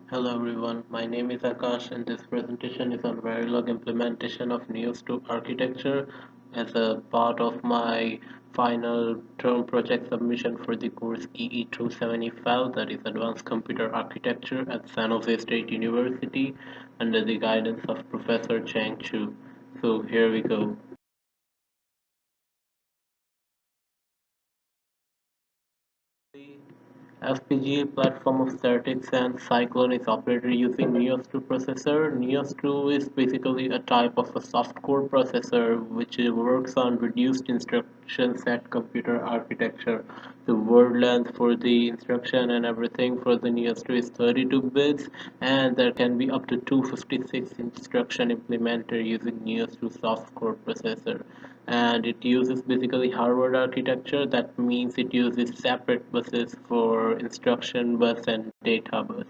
Hello everyone, my name is Akash and this presentation is on Verilog implementation of NIOS 2 architecture as a part of my final term project submission for the course EE275, that is Advanced Computer Architecture at San Jose State University under the guidance of Professor Chang Choo. So here we go. FPGA platform of statics and Cyclone is operated using NIOS 2 processor. NIOS 2 is basically a type of a soft-core processor which works on reduced instruction set computer architecture. The word length for the instruction and everything for the NIOS 2 is 32 bits, and there can be up to 256 instruction implemented using NIOS 2 soft-core processor, and it uses basically hardware architecture. That means it uses separate buses for instruction bus and data bus.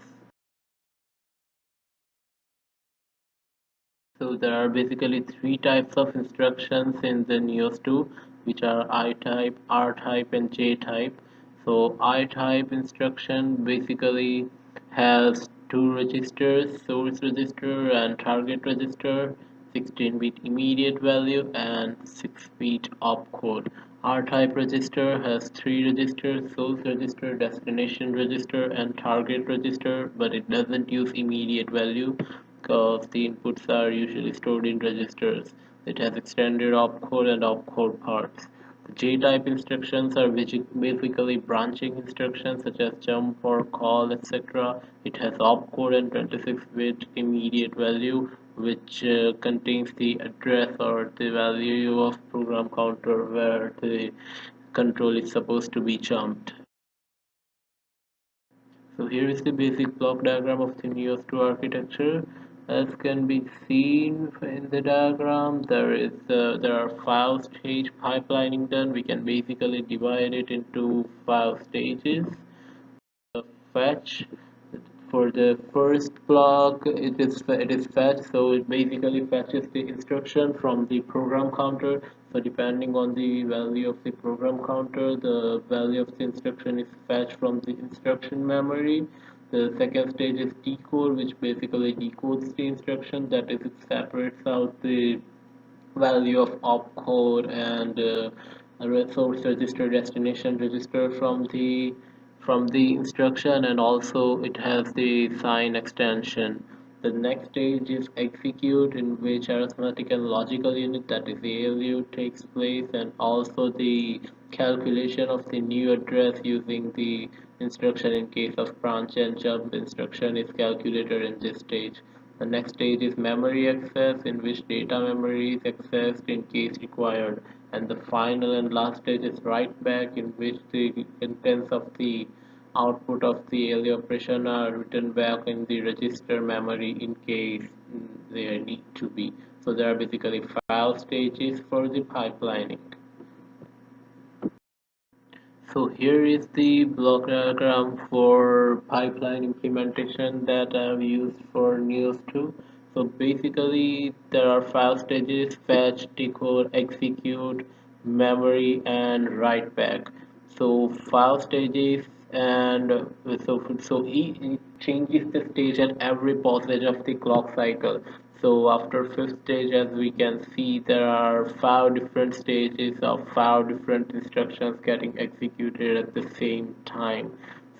So there are basically three types of instructions in the NIOS 2, which are I type, R type, and J type. So I type instruction basically has two registers, source register and target register, 16-bit immediate value and 6-bit opcode. R type register has three registers, source register, destination register, and target register, but it doesn't use immediate value because the inputs are usually stored in registers. It has extended opcode and opcode parts. The J-type instructions are basically branching instructions such as jump or call, etc. It has opcode and 26-bit immediate value, which contains the address or the value of program counter where the control is supposed to be jumped. So here is the basic block diagram of the NIOS 2 architecture. As can be seen in the diagram, there are 5-stage pipelining done. We can basically divide it into 5 stages. Fetch, for the first block, it is fetch, so it basically fetches the instruction from the program counter. So depending on the value of the program counter, the value of the instruction is fetched from the instruction memory. The second stage is decode, which basically decodes the instruction. That is, it separates out the value of opcode and a resource register, destination register from the instruction, and also it has the sign extension. The next stage is execute, in which arithmetic and logical unit, that is ALU, takes place, and also the calculation of the new address using the instruction in case of branch and jump instruction is calculated in this stage. The next stage is memory access, in which data memory is accessed in case required. And the final and last stage is write back, in which the contents of the output of the ALU operation are written back in the register memory in case they need to be. So there are basically 5 stages for the pipelining. So here is the block diagram for pipeline implementation that I've used for NIOS 2. So basically there are 5 stages: fetch, decode, execute, memory, and write back. So 5 stages, and it changes the stage at every passage of the clock cycle. So after fifth stage, as we can see, there are 5 different stages of 5 different instructions getting executed at the same time.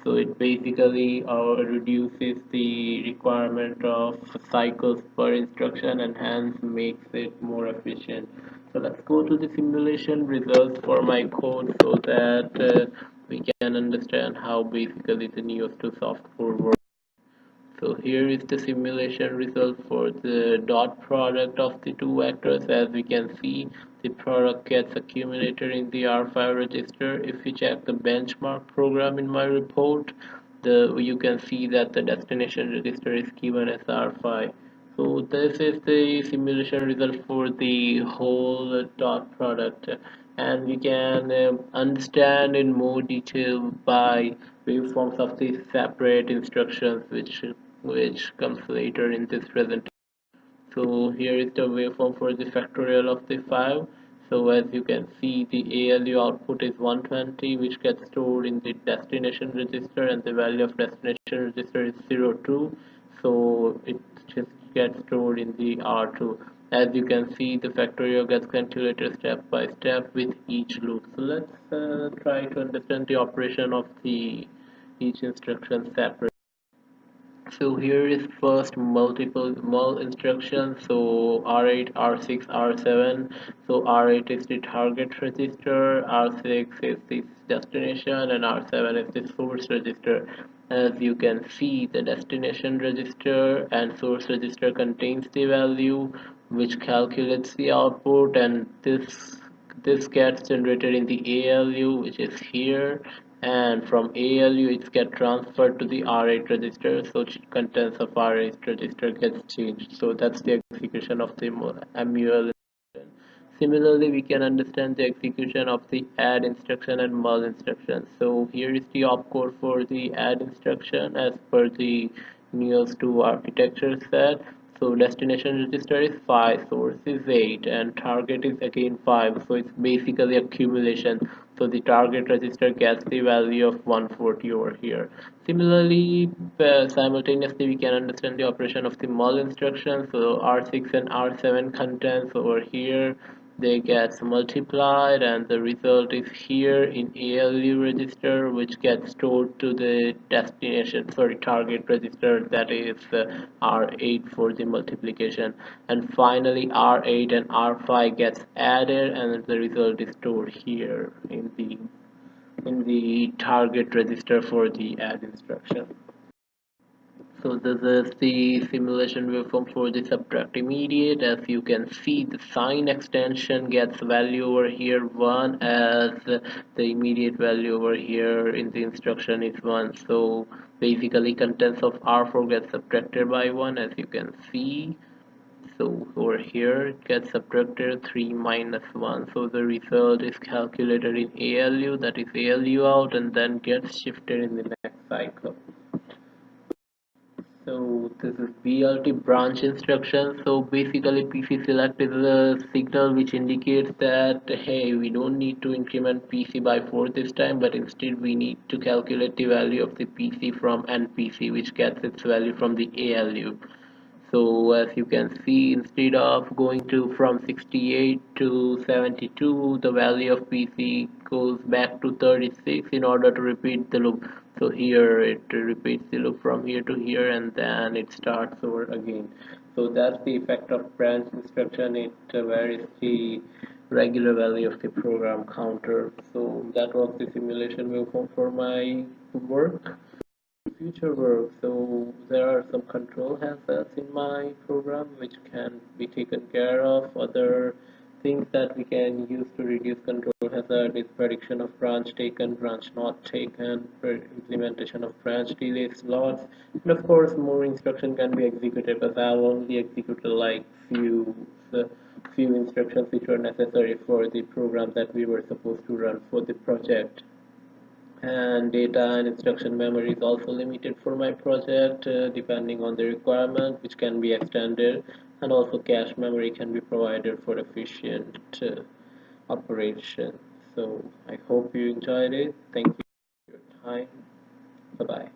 So it basically reduces the requirement of cycles per instruction and hence makes it more efficient. So let's go to the simulation results for my code so that we can understand how basically the NIOS 2 software works. So here is the simulation result for the dot product of the two vectors. As we can see, the product gets accumulated in the R5 register. If we check the benchmark program in my report, you can see that the destination register is given as R5. So this is the simulation result for the whole dot product, and we can understand in more detail by waveforms of the separate instructions which comes later in this presentation. So here is the waveform for the factorial of the 5. So as you can see, the ALU output is 120, which gets stored in the destination register, and the value of destination register is 02. So it just gets stored in the R2. As you can see, the factorial gets calculated step by step with each loop. So let's try to understand the operation of the each instruction separately. So here is first multiple mul instruction. So R8, R6, R7. So R8 is the target register, R6 is the destination, and R7 is the source register. As you can see, the destination register and source register contains the value which calculates the output, and this gets generated in the ALU, which is here, and from ALU it gets transferred to the R8 register, so contents of R8 register gets changed. So that's the execution of the MUL. Similarly, we can understand the execution of the add instruction and mul instruction. So here is the opcode for the add instruction as per the NIOS 2 architecture set. So destination register is 5, source is 8, and target is again 5. So it's basically accumulation. So the target register gets the value of 140 over here. Similarly, simultaneously we can understand the operation of the mul instruction. So R6 and R7 contents over here, they get multiplied, and the result is here in ALU register, which gets stored to the target register, that is R8 for the multiplication, and finally R8 and R5 gets added, and the result is stored here in the target register for the add instruction. So this is the simulation waveform for the subtract immediate. As you can see, the sign extension gets value over here 1, as the immediate value over here in the instruction is 1. So basically contents of R4 gets subtracted by 1, as you can see. So over here it gets subtracted 3 minus 1. So the result is calculated in ALU, that is ALU out, and then gets shifted in the next cycle. So this is BLT branch instruction. So basically PC select is a signal which indicates that hey, we don't need to increment PC by 4 this time, but instead we need to calculate the value of the PC from NPC, which gets its value from the ALU. So as you can see, instead of going to from 68 to 72, the value of PC goes back to 36 in order to repeat the loop. So here it repeats the loop from here to here, and then it starts over again. So that's the effect of branch instruction. It varies the regular value of the program counter. So that was the simulation waveform for my work. Future work. So there are some control hazards in my program which can be taken care of. Other things that we can use to reduce control hazard is prediction of branch taken, branch not taken, implementation of branch delay slots, and of course more instruction can be executed, but I've only executed like few instructions which were necessary for the program that we were supposed to run for the project. And data and instruction memory is also limited for my project, depending on the requirement, which can be extended, and also cache memory can be provided for efficient operation. So I hope you enjoyed it. Thank you for your time. Bye bye.